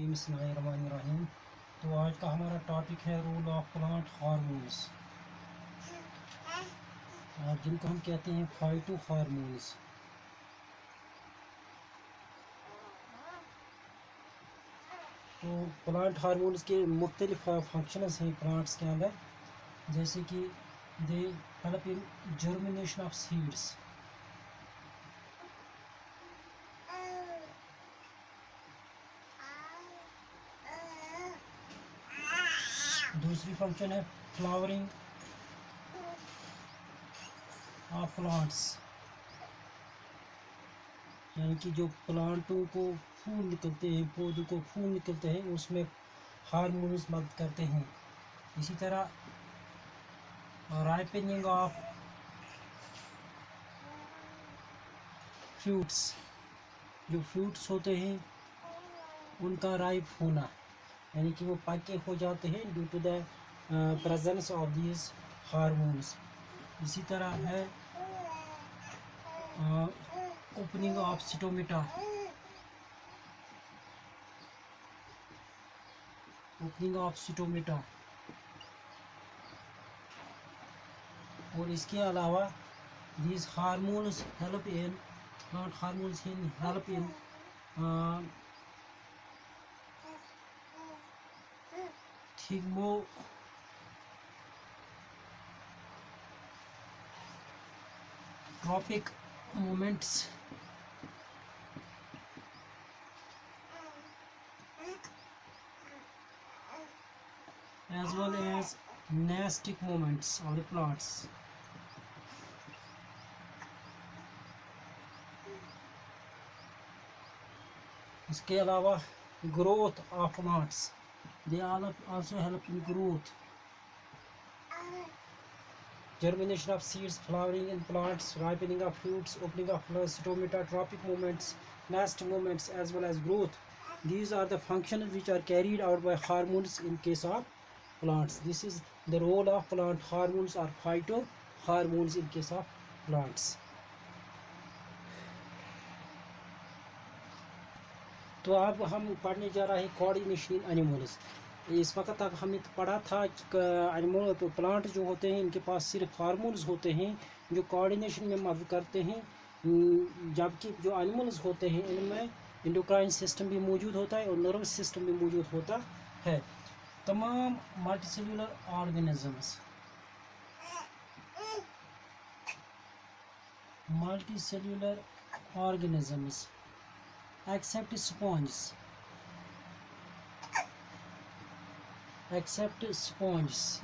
बिस्मिल्लाहिर्रहमानिर्रहीम। तो आज का हमारा टॉपिक है रोल ऑफ प्लांट हार्मोन्स, और जिनको हम कहते हैं फाइटो हार्मोन्स। तो प्लांट हार्मोन्स के मुख्तलिफ फंक्शंस हैं प्लांट्स के अंदर, जैसे कि they help in germination of seeds. दूसरी फंक्शन है फ्लावरिंग ऑफ प्लांट्स, यानी कि जो प्लांटों को फूल निकलते हैं, पौधों को फूल निकलते हैं, उसमें हार्मोन्स मदद करते हैं। इसी तरह राइपनिंग ऑफ फ्रूट्स, जो फ्रूट्स होते हैं उनका राइप होना, यानी कि वो पके हो जाते हैं due to the presence of these hormones. इसी तरह है opening of stomata, opening of stomata. और इसके अलावा these hormones help in plant hormones help in thigmotropic movements as well as nastic movements of the plants. इसके अलावा growth of plants, they also help in growth, germination of seeds, flowering in plants, ripening of fruits, opening of stomata, tropic movements, nest movements, as well as growth. These are the functions which are carried out by hormones in case of plants. This is the role of plant hormones or phytohormones in case of plants. तो अब हम पढ़ने जा रहे हैं coordination in animals. इस वक्त तक हमने पढ़ा था कि एनिमल तो प्लांट जो होते हैं इनके पास सिर्फ हार्मोन्स होते हैं जो कोऑर्डिनेशन में मदद करते हैं, जबकि जो एनिमल्स होते हैं इनमें एंडोक्राइन सिस्टम भी मौजूद होता है और नर्वस सिस्टम भी मौजूद होता है। तमाम मल्टीसेल्युलर ऑर्गेनिजम्स except sponges,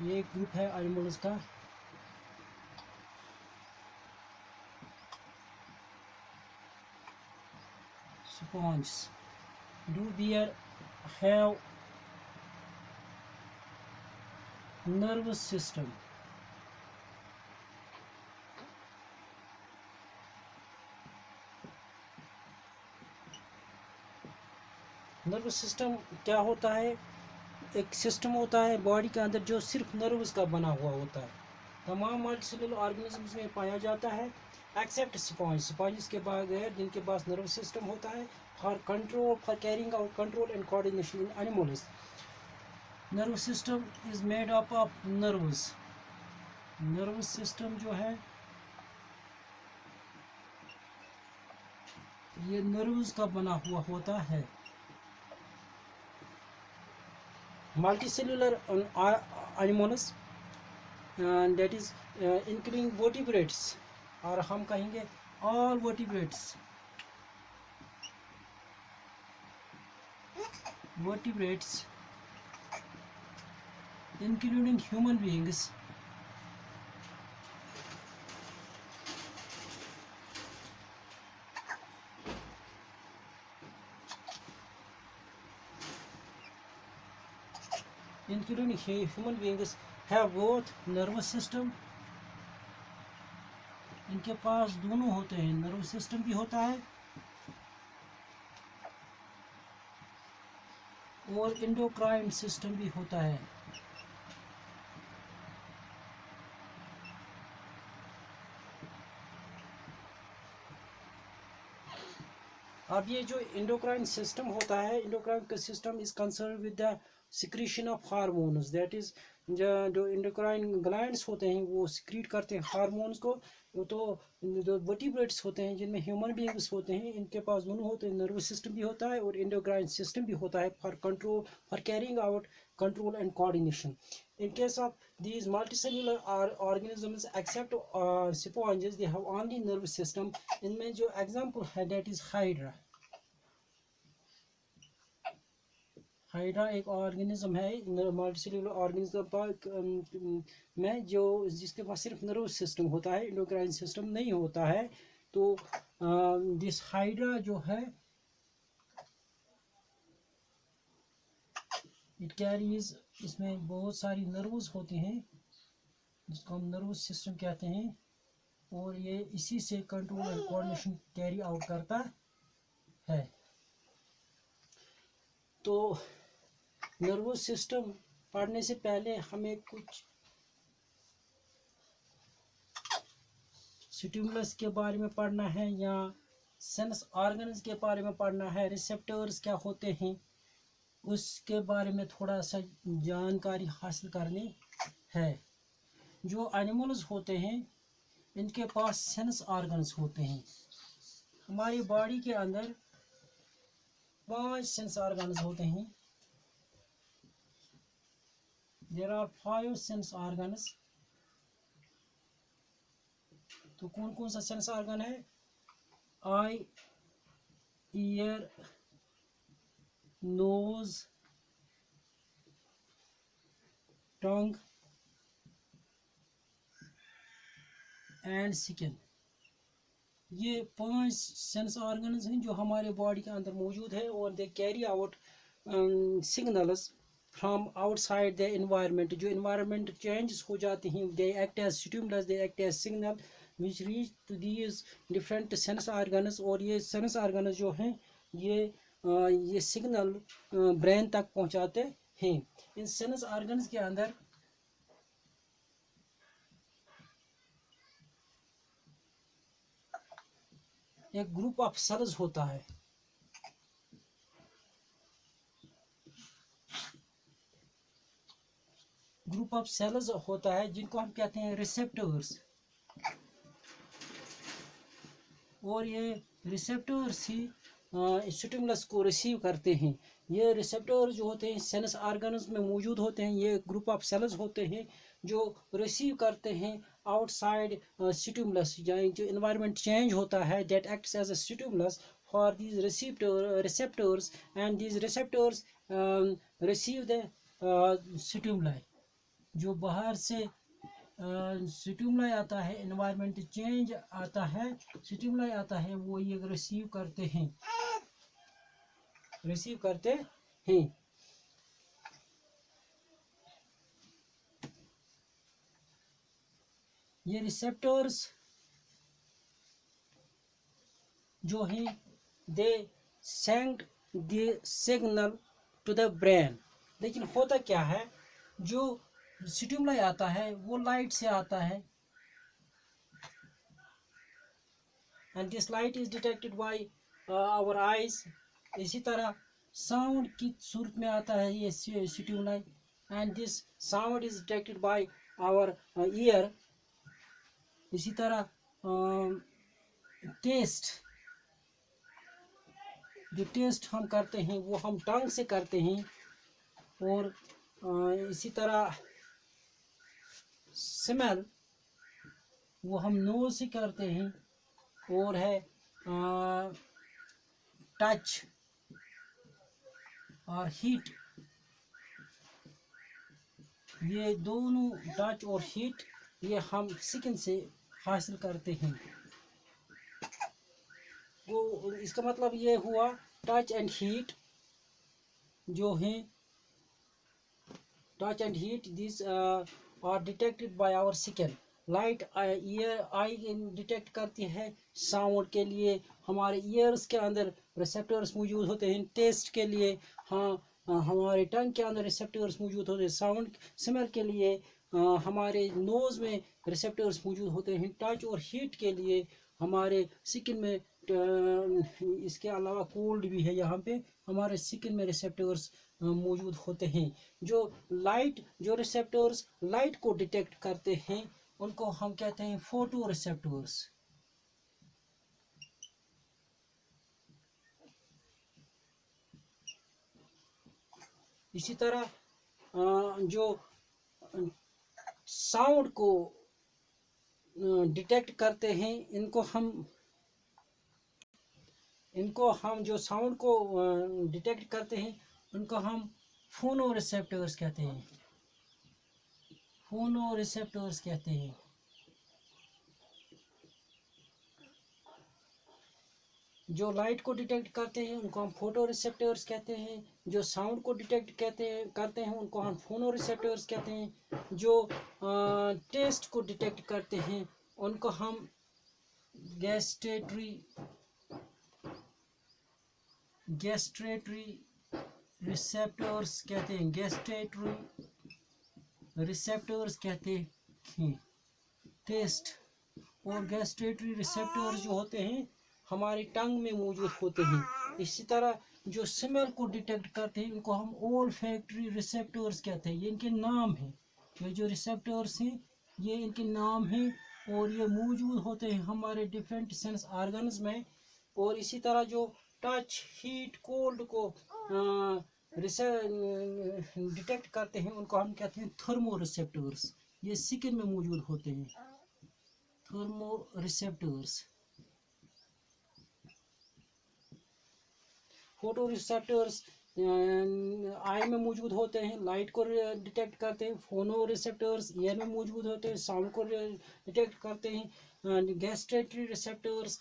ये एक ग्रुप है एनिमल्स का। Sponges do bear have nervous system, nervous system क्या होता है? एक सिस्टम होता है बॉडी के अंदर जो सिर्फ नर्व्स का बना हुआ होता है। तमाम मल्टीसेल्युलर ऑर्गेनिजम्स में पाया जाता है एक्सेप्ट स्पॉन्ज के बगैर जिनके पास नर्वस सिस्टम होता है for carrying out control and coordination in animals. Nervous system is made up of nerves. Nervous system जो है ये नर्व्स का बना हुआ होता है। Multicellular animals that is including vertebrates, और हम कहेंगे all vertebrates including human beings, have both nervous system, इनके पास दोनों होते हैं, नर्वस सिस्टम भी होता है और एंडोक्राइन सिस्टम भी होता है। अब ये जो इंडोक्राइन सिस्टम होता है, endocrine system is concern with the secretion of hormones, that is जो इंडोक्राइन ग्लैंड्स होते हैं वो सिक्रीट करते हैं हार्मोन्स को। तो जो वर्टिब्रेट्स होते हैं जिनमें ह्यूमन बीइंग्स होते हैं, इनके पास दोनों होते हैं, नर्वस सिस्टम भी होता है और इंडोक्राइन सिस्टम भी होता है for control, for carrying out control and coordination. In case of these multicellular organisms except sponges, they have only nervous system. इनमें जो example है that is hydra. हाइड्रा एक ऑर्गेनिज्म है मल्टीसेल्युलर ऑर्गेनिज्म में जो जिसके पास सिर्फ नर्वस सिस्टम होता है, इंडोक्राइन सिस्टम नहीं होता है। तो दिस हाइड्रा जो है इट कैरीज, इसमें बहुत सारी नर्व्स होती हैं जिसको हम नर्वस सिस्टम कहते हैं, और ये इसी से control and coordination carry out करता है। तो नर्वस सिस्टम पढ़ने से पहले हमें कुछ स्टिमुलस के बारे में पढ़ना है या सेंस ऑर्गन्स के बारे में पढ़ना है, रिसेप्टर्स क्या होते हैं उसके बारे में थोड़ा सा जानकारी हासिल करनी है। जो एनिमल्स होते हैं इनके पास सेंस ऑर्गन्स होते हैं। हमारी बॉडी के अंदर 5 सेंस ऑर्गन्स होते हैं। There are 5 sense organs. तो कौन कौन सा सेंस ऑर्गन है? Eye, ear, nose, tongue and skin. ये 5 सेंस ऑर्गन्स हैं जो हमारे बॉडी के अंदर मौजूद है और they carry out signals from outside the environment. जो एनवायरनमेंट चेंजेस हो जाते हैं, they act as stimulus, they act as signal which reach to these different sense organs. और ये सेंस ऑर्गन्स जो हैं ये सिग्नल ब्रेन तक पहुंचाते हैं। इन सेंस ऑर्गन्स के अंदर एक ग्रुप ऑफ सेल्स होता है। ग्रुप ऑफ सेल्स होता है जिनको हम कहते हैं रिसेप्टर्स। और ये रिसेप्टर्स ही स्टिमुलस को रिसीव करते हैं। ये रिसेप्टर जो होते हैं सेंस ऑर्गन्स में मौजूद होते हैं। ये ग्रुप ऑफ सेल्स होते हैं जो रिसीव करते हैं आउटसाइड स्टिमुलस, यानी जो एनवायरनमेंट चेंज होता है, that acts as a stimulus for these receptors and these receptors receive the stimuli. जो बाहर से स्टिमुलाई आता है, एनवायरनमेंट चेंज आता है, स्टिमुलाई आता है, वो ये रिसीव करते हैं। ये रिसेप्टर्स जो हैं they send the signal to the brain. लेकिन होता क्या है, जो स्टिमुलाई आता है वो लाइट से आता है, and this light is detected by our eyes. इसी तरह साउंड की सूरत में आता है ये stimuli, and this sound is detected by our ear. इसी तरह टेस्ट, जो टेस्ट हम करते हैं वो हम टंग से करते हैं, और इसी तरह स्मेल वो हम नोज से करते हैं, और है टच और हीट। ये दोनों टच और हीट ये हम स्किन से हासिल करते हैं। वो इसका मतलब ये हुआ टच एंड हीट जो हैं, touch and heat this are detected by our skin. Light ear eye detect करती है। साउंड के लिए हमारे ईयर्स के अंदर रिसेप्टर्स मौजूद होते हैं। टेस्ट के लिए हमारे टंग के अंदर रिसेप्टर्स मौजूद होते हैं। साउंड स्मेल के लिए हमारे नोज़ में रिसेप्टर्स मौजूद होते हैं। टच और हीट के लिए हमारे स्किन में इसके अलावा कोल्ड भी है। यहाँ पे हमारे स्किन में रिसेप्टर्स मौजूद होते हैं। जो रिसेप्टर्स लाइट को डिटेक्ट करते हैं उनको हम कहते हैं फोटो रिसेप्टर्स। इसी तरह जो साउंड को डिटेक्ट करते हैं इनको हम जो साउंड को डिटेक्ट करते हैं उनको हम फोनो रिसेप्टर्स कहते हैं। फोनो रिसेप्टर्स कहते हैं। जो लाइट को डिटेक्ट करते हैं उनको हम फोटो रिसेप्टर्स कहते हैं। जो साउंड को डिटेक्ट करते हैं उनको हम फोनो रिसेप्टर्स कहते हैं। जो टेस्ट को डिटेक्ट करते हैं उनको हम गैस्ट्रेटरी रिसेप्टर्स कहते हैं। गैस्ट्रेटरी रिसेप्टर्स कहते हैं। टेस्ट और गैस्ट्रेटरी रिसेप्टर्स जो होते हैं हमारी टंग में मौजूद होते हैं। इसी तरह जो स्मेल को डिटेक्ट करते हैं इनको हम ओल्फैक्टरी रिसेप्टर्स कहते हैं। ये इनके नाम हैं। ये जो रिसेप्टर्स हैं ये इनके नाम हैं और ये मौजूद होते हैं हमारे डिफरेंट सेंस ऑर्गन्स में। और इसी तरह जो टच, हीट, कोल्ड को डिटेक्ट करते हैं उनको हम कहते हैं थर्मो रिसेप्टर्स। ये स्किन में मौजूद होते हैं, थर्मो रिसेप्टर्स। फोटो रिसेप्टर्स आई में मौजूद होते हैं, लाइट को डिटेक्ट करते हैं। फोनो रिसेप्टर्स ईयर में मौजूद होते हैं, साउंड को डिटेक्ट करते हैं। गैस्ट्रेटरी रिसेप्टर्स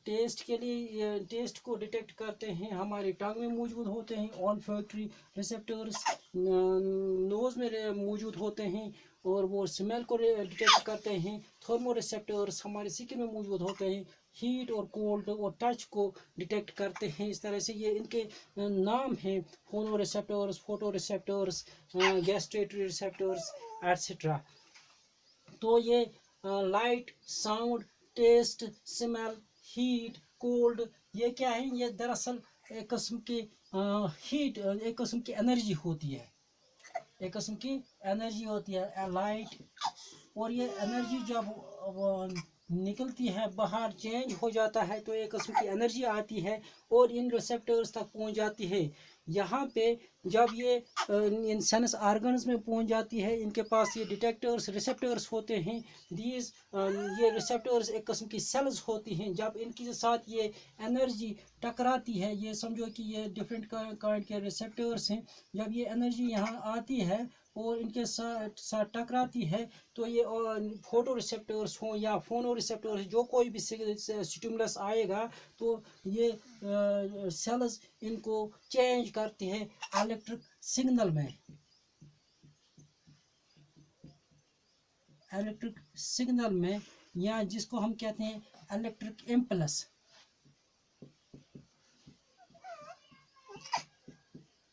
टेस्ट के लिए टेस्ट को डिटेक्ट करते हैं, हमारी टंग में मौजूद होते हैं। ऑल्फैक्टरी रिसेप्टर्स नोज में मौजूद होते हैं और वो स्मेल को डिटेक्ट करते हैं। थर्मो रिसेप्टर्स हमारे स्किन में मौजूद होते हैं, हीट और कोल्ड और टच को डिटेक्ट करते हैं। इस तरह से ये इनके नाम हैं, phono receptors, photo receptors, gustatory receptors etcetera. तो ये light, sound, taste, smell, heat, cold ये क्या है? ये दरअसल एक किस्म की हीट, एक किस्म की एनर्जी होती है। एक किस्म की एनर्जी होती है लाइट। और ये एनर्जी जब निकलती है बाहर, चेंज हो जाता है तो एक किस्म की एनर्जी आती है और इन रिसेप्टर्स तक पहुंच जाती है। यहाँ पे जब ये इन सेंस ऑर्गन्स में पहुंच जाती है, इनके पास ये डिटेक्टर्स, रिसेप्टर्स होते हैं। ये रिसेप्टर्स एक किस्म की सेल्स होती हैं। जब इनके साथ ये एनर्जी टकराती है, ये समझो कि ये डिफरेंट काइंड के रिसेप्टर्स हैं। जब ये एनर्जी यहाँ आती है और इनके साथ टकराती है तो ये फोटो रिसेप्टर्स हों या फोनो रिसेप्टर्स, जो कोई भी स्टिमुलस आएगा तो ये सेल्स इनको चेंज करती है इलेक्ट्रिक सिग्नल में। इलेक्ट्रिक सिग्नल में, या जिसको हम कहते हैं इलेक्ट्रिक इम्पल्स।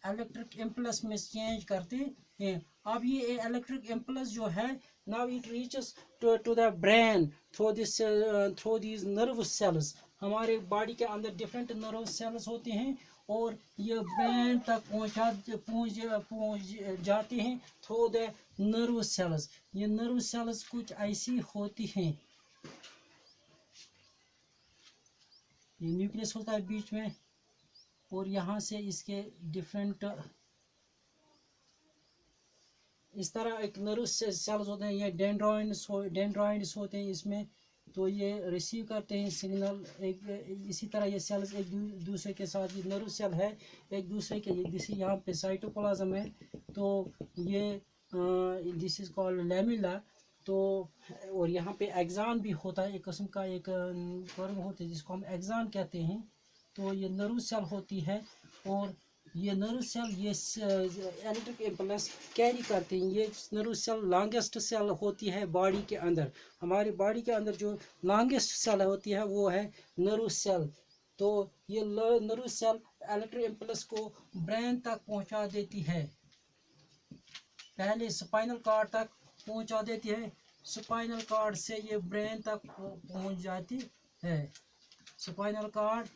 इलेक्ट्रिक इम्पल्स में चेंज करते हैं। अब ये इलेक्ट्रिक इम्पल्स जो है, now it reaches to the brain through these nerve cells. हमारे बॉडी के अंदर डिफरेंट नर्व सेल्स होते हैं और ये ब्रेन तक पहुंच जाते हैं थ्रू द नर्व सेल्स। ये नर्व सेल्स कुछ ऐसी होती हैं, ये न्यूक्लियस होता है बीच में और यहाँ से इसके डिफरेंट इस तरह एक नर्व सेल्स होते हैं। ये डेंड्राइड्स होते हैं इसमें, तो ये रिसीव करते हैं सिग्नल। इसी तरह ये सेल्स एक दूसरे के साथ, ये नर्व सेल है एक दूसरे के, जैसे यहाँ पे साइटोप्लाज्म है तो ये दिस इज कॉल्ड लैमेला। तो और यहाँ पे एक्सान भी होता है, एक किस्म का एक कर्व होता है जिसको हम एक्सान कहते हैं। तो ये नर्व सेल होती है और ये नर्व सेल ये इलेक्ट्रिक इम्पल्स कैरी करते हैं। ये नर्व सेल लॉन्गेस्ट सेल होती है बॉडी के अंदर। हमारी बॉडी के अंदर जो लॉन्गेस्ट सेल होती है वो है नर्व सेल। तो ये नर्व सेल इलेक्ट्रिक इम्पल्स को ब्रेन तक पहुंचा देती है। पहले स्पाइनल कॉर्ड तक पहुंचा देती है, स्पाइनल कॉर्ड से ये ब्रेन तक पहुंच जाती है। स्पाइनल कार्ड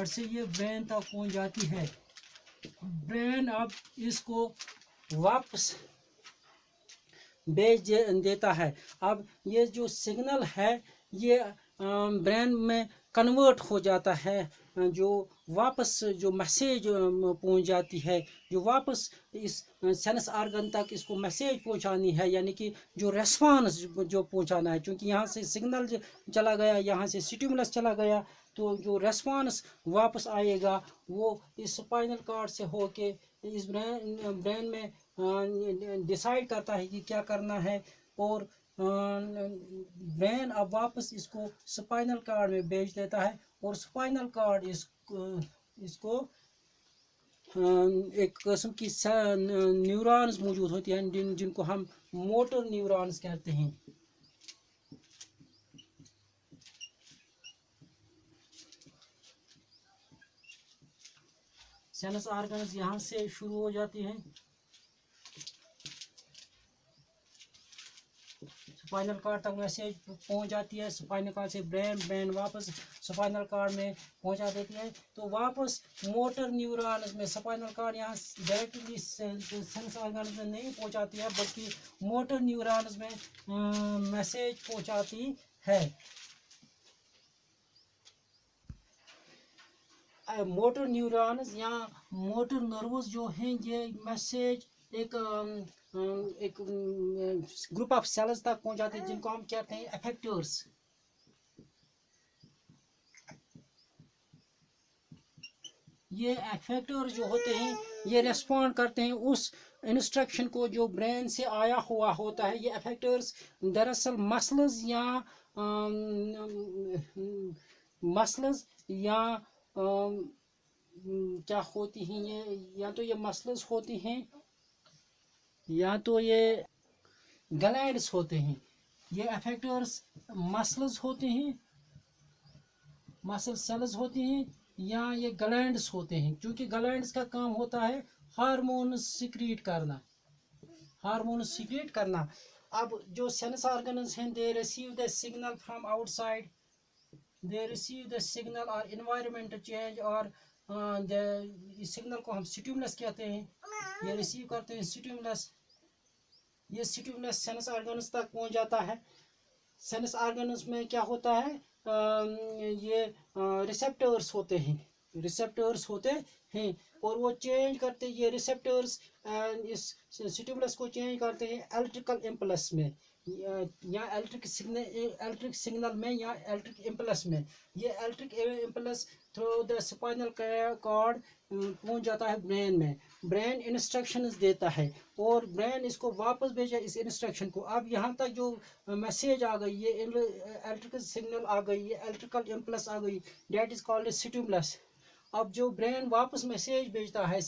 से ये ब्रेन तक पहुंच जाती है। ब्रेन अब इसको वापस भेज देता है। अब ये जो सिग्नल है ये ब्रेन में कन्वर्ट हो जाता है, जो वापस जो मैसेज पहुंच जाती है, जो वापस इस सेंस आर्गन तक इसको मैसेज पहुंचानी है, यानी कि जो रेस्पॉन्स जो पहुंचाना है। क्योंकि यहाँ से सिग्नल चला गया, यहाँ से स्टिमुलस चला गया, तो जो रेस्पॉन्स वापस आएगा वो इस स्पाइनल कार्ड से होके इस ब्रेन में डिसाइड करता है कि क्या करना है, और ब्रेन अब वापस इसको स्पाइनल कार्ड में भेज देता है, और स्पाइनल कार्ड इसको एक किस्म की न्यूरॉन्स मौजूद होती हैं जिनको हम मोटर न्यूरॉन्स कहते हैं। सेंस ऑर्गन्स यहाँ से शुरू हो जाती हैं, स्पाइनल कार्ड तक मैसेज पहुंच जाती है, स्पाइनल कार्ड से ब्रेन वापस स्पाइनल कार्ड में पहुंचा देती है। तो वापस मोटर न्यूरॉन्स में स्पाइनल कार्ड यहाँ डायरेक्टली सेंस ऑर्गन्स में नहीं पहुंचाती है, बल्कि मोटर न्यूरॉन्स में मैसेज पहुंचाती है। मोटर न्यूरॉन्स या मोटर नर्व्स जो हैं, ये मैसेज एक ग्रुप ऑफ सेल्स तक पहुंचाते हैं जिनको हम कहते हैं एफेक्टर्स। ये एफेक्टर्स जो होते हैं ये रेस्पॉन्ड करते हैं उस इंस्ट्रक्शन को जो ब्रेन से आया हुआ होता है। ये एफेक्टर्स दरअसल मसल्स या क्या होती हैं, ये या तो ये मसल्स होती हैं या तो ये ग्लैंड्स होते हैं। ये एफेक्टर्स मसल्स होते हैं, मसल सेल्स होते हैं, या ये ग्लैंड्स होते हैं। क्योंकि ग्लैंड्स का काम होता है हार्मोन सिक्रीट करना। अब जो सेंस ऑर्गन्स हैं, they receive the signal from outside, they receive the signal और एनवायरमेंटल चेंज, और इस सिग्नल को हम स्टिमुलस कहते हैं। ये रिसीव करते हैं स्टिमुलस, ये स्टिमुलस सेंस ऑर्गन्स तक पहुंच जाता है। सेंस ऑर्गन्स में क्या होता है, ये रिसेप्टर्स होते हैं, और वो चेंज करते, ये रिसेप्टर्स इस स्टिमुलस को चेंज करते हैं इलेक्ट्रिकल इम्पल्स में, या इलेक्ट्रिक सिग्नल में, या इलेक्ट्रिक इम्पल्स में। ये electric impulse through the spinal cord पहुंच जाता है ब्रेन में। ब्रेन इंस्ट्रक्शंस देता है और ब्रेन इसको वापस भेजा इस इंस्ट्रक्शन को। अब यहाँ तक जो मैसेज आ गई, ये इलेक्ट्रिकल सिग्नल आ गई, ये इलेक्ट्रिकल इम्पल्स आ गई, डेट इज कॉल्ड स्टिमुलस। अब जो ब्रेन वापस मैसेज भेजता है,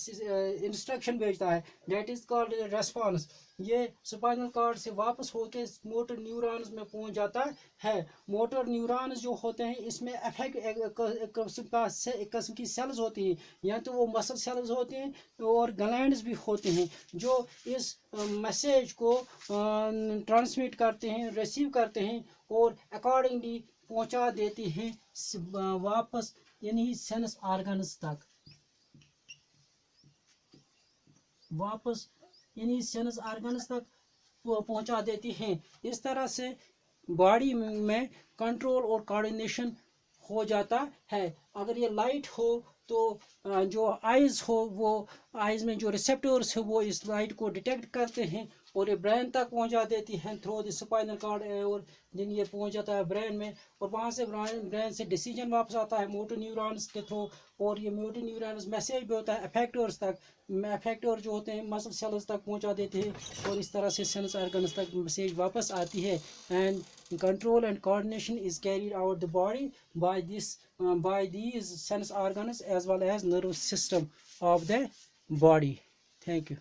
इंस्ट्रक्शन भेजता है, डेट इज कॉल्ड रेस्पॉन्स। ये स्पाइनल कॉर्ड से वापस होके मोटर न्यूरॉन्स में पहुंच जाता है। मोटर न्यूरॉन्स जो होते हैं, इसमें एक किस्म की सेल्स होती हैं, या तो वो मसल सेल्स होती हैं और ग्लैंड्स भी होते हैं, जो इस मैसेज को ट्रांसमिट करते हैं, रिसीव करते हैं, और अकॉर्डिंगली पहुंचा देते हैं वापस यानी सेंस ऑर्गन्स तक, वापस यानी सेंस ऑर्गन्स तक पहुंचा देती हैं। इस तरह से बॉडी में कंट्रोल और कोऑर्डिनेशन हो जाता है। अगर ये लाइट हो तो जो आइज़ हो, वो आइज़ में जो रिसेप्टर्स है वो इस लाइट को डिटेक्ट करते हैं और ये ब्रेन तक पहुंचा देती हैं थ्रू द स्पाइनल कॉर्ड, और दिन ये पहुंच जाता है ब्रेन में, और वहाँ से ब्रेन से डिसीजन वापस आता है मोटर न्यूरॉन्स के थ्रू, और ये मोटर न्यूरॉन्स मैसेज भी होता है एफेक्टर्स तक, एफेक्टर जो होते हैं मसल सेल्स तक पहुंचा देते हैं, और इस तरह से सेंस ऑर्गन्स तक मैसेज वापस आती है। And control and coordination is carried out the body by these sense organs as well as nervous system of the body. Thank you.